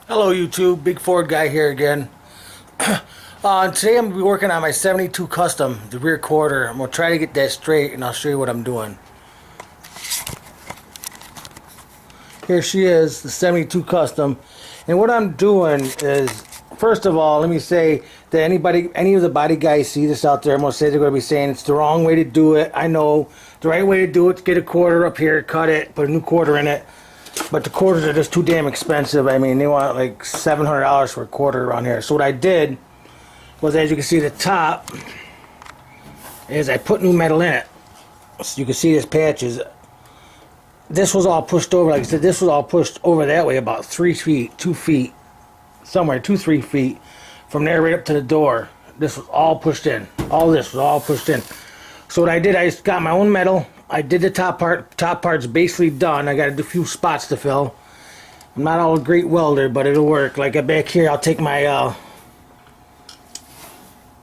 Hello YouTube, Big Ford guy here again. Today I'm going to be working on my 72 Custom, the rear quarter. I'm going to try to get that straight and I'll show you what I'm doing. Here she is, the 72 Custom. And what I'm doing is, first of all, let me say that any of the body guys see this out there, I'm going to say they're going to be saying it's the wrong way to do it. I know the right way to do it is get a quarter up here, cut it, put a new quarter in it. But the quarters are just too damn expensive. I mean, they want like $700 for a quarter around here. So what I did was, as you can see, the top is I put new metal in it. So you can see this patches. This was all pushed over, like I said, this was all pushed over that way about 3 feet, 2 feet, somewhere 2-3 feet from there right up to the door. This was all pushed in. All this was all pushed in. So what I did, I just got my own metal. I did the top part. Top part's basically done. I got a few spots to fill. I'm not all a great welder, but it'll work. Like back here, I'll take my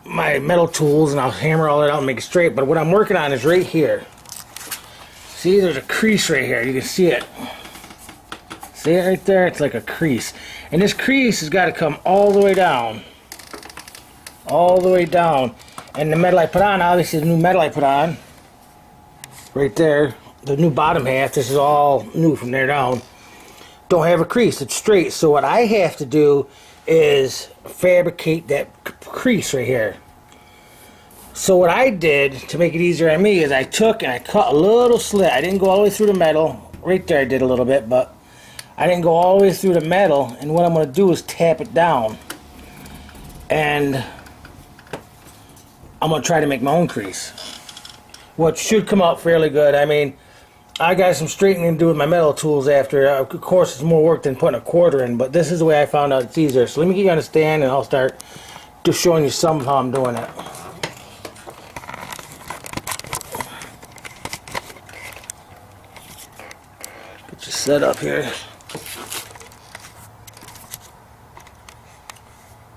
my metal tools and I'll hammer all that out and make it straight. But what I'm working on is right here. See, there's a crease right here. You can see it. See it right there? It's like a crease. And this crease has got to come all the way down. All the way down. And the metal I put on, obviously the new metal I put on, right there, the new bottom half, this is all new from there down, don't have a crease, it's straight. So what I have to do is fabricate that crease right here. So what I did to make it easier on me is I took and I cut a little slit. I didn't go all the way through the metal. Right there I did a little bit, but I didn't go all the way through the metal. And what I'm going to do is tap it down. And I'm going to try to make my own crease, which should come out fairly good. I mean, I got some straightening to do with my metal tools after. Of course, it's more work than putting a quarter in, but this is the way I found out it's easier. So let me get you on a stand and I'll start just showing you some of how I'm doing it. Get you set up here.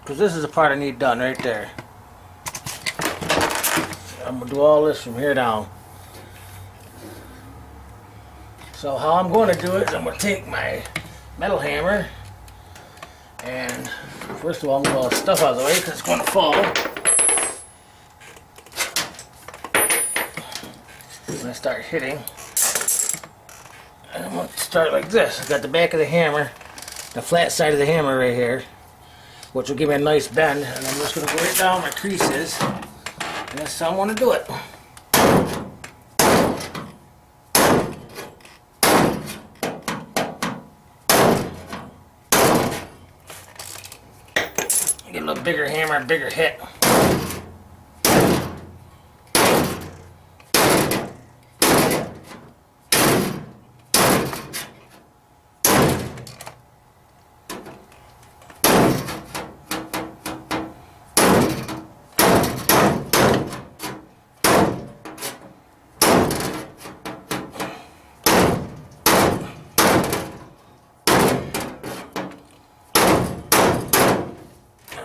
Because this is the part I need done right there. I'm going to do all this from here down. So how I'm going to do it is I'm going to take my metal hammer and first of all I'm going to get all the stuff out of the way because it's going to fall. I'm going to start hitting. And I'm going to start like this. I've got the back of the hammer, the flat side of the hammer right here, which will give me a nice bend, and I'm just going to go right down my creases. And that's how I want to do it. Get a little bigger hammer, bigger hit.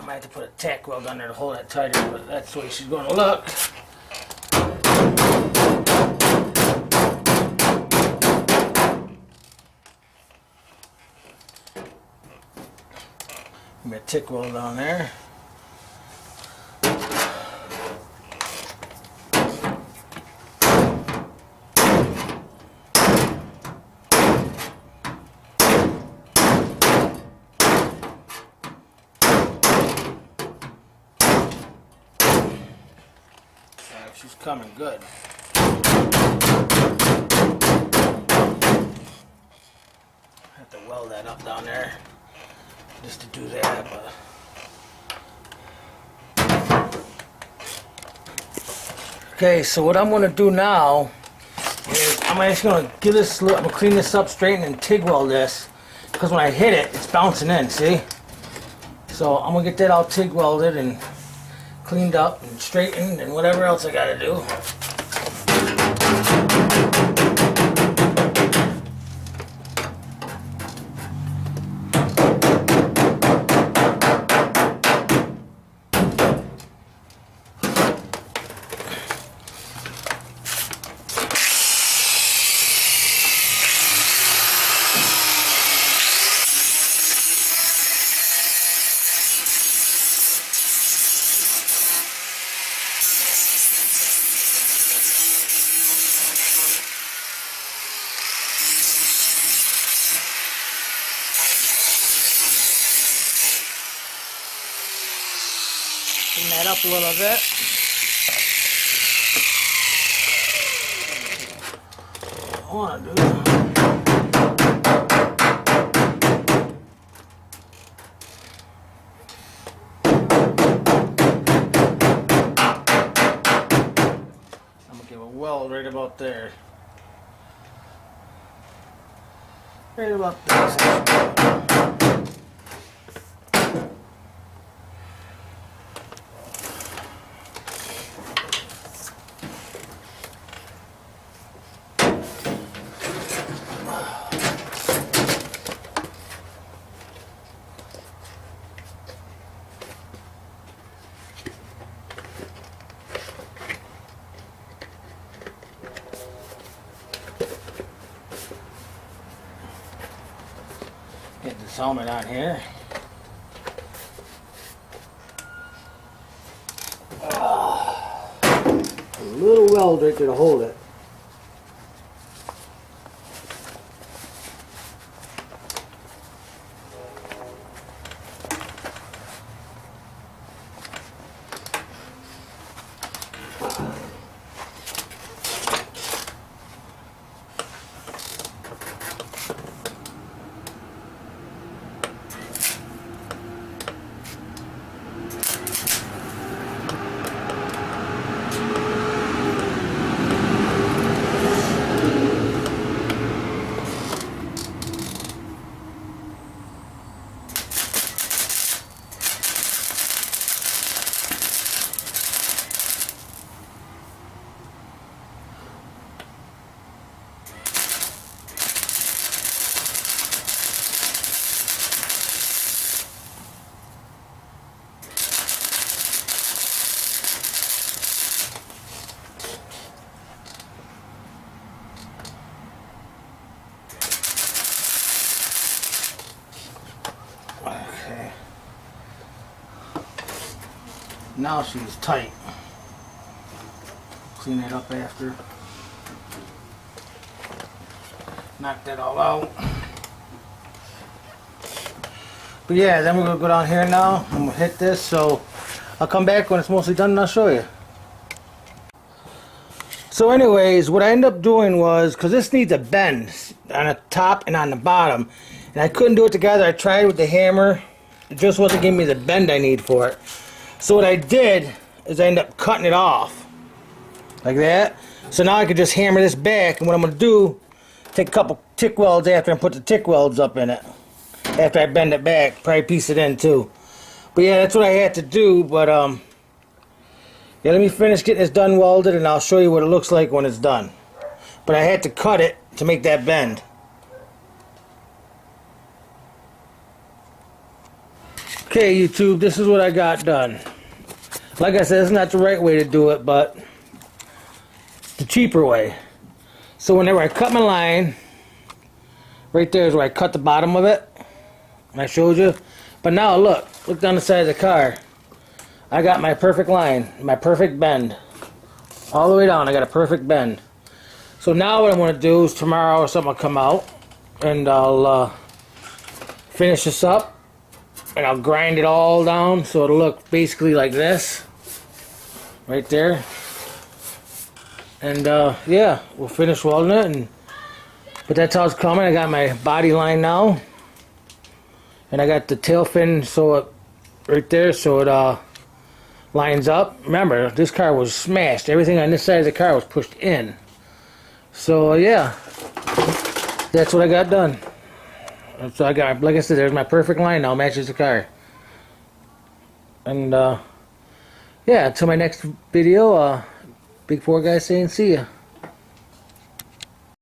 I have to put a tack weld on there to hold that tighter, but that's the way she's going to look. Give me a tick weld on there. She's coming good. I have to weld that up down there just to do that, but okay, so what I'm going to do now is I'm just going to give this, I'm going to clean this up, straighten and TIG weld this, because when I hit it, it's bouncing in, see? So I'm going to get that all TIG welded and cleaned up and straightened and whatever else I gotta do. Clean that up a little bit. I want to do. I'm gonna give a weld right about there. Right about there. Get this helmet on here. A little weld right there to hold it. Okay. Now she's tight. Clean it up after. Knock that all out. But yeah, then we're gonna go down here now. I'm gonna hit this, so I'll come back when it's mostly done and I'll show you. So anyways, what I ended up doing was, because this needs a bend on the top and on the bottom, and I couldn't do it together. I tried with the hammer. It just wasn't giving me the bend I need for it. So what I did is I ended up cutting it off. Like that. So now I can just hammer this back, and what I'm going to do, take a couple tick welds after and put the tick welds up in it. After I bend it back, probably piece it in too. But yeah, that's what I had to do, but yeah, let me finish getting this done welded and I'll show you what it looks like when it's done. But I had to cut it to make that bend. Okay, YouTube, this is what I got done. Like I said, it's not the right way to do it, but the cheaper way. So whenever I cut my line, right there is where I cut the bottom of it. And I showed you. But now look down the side of the car. I got my perfect line, my perfect bend. All the way down, I got a perfect bend. So now what I'm going to do is tomorrow or something will come out and I'll finish this up and I'll grind it all down so it'll look basically like this. Right there. And yeah, we'll finish welding it. But that's how it's coming. I got my body line now. And I got the tail fin so it, right there so it lines up. Remember, this car was smashed. Everything on this side of the car was pushed in. So yeah, that's what I got done. So I got, like I said, there's my perfect line now, matches the car. And yeah, until my next video, Big 4 guy saying see ya.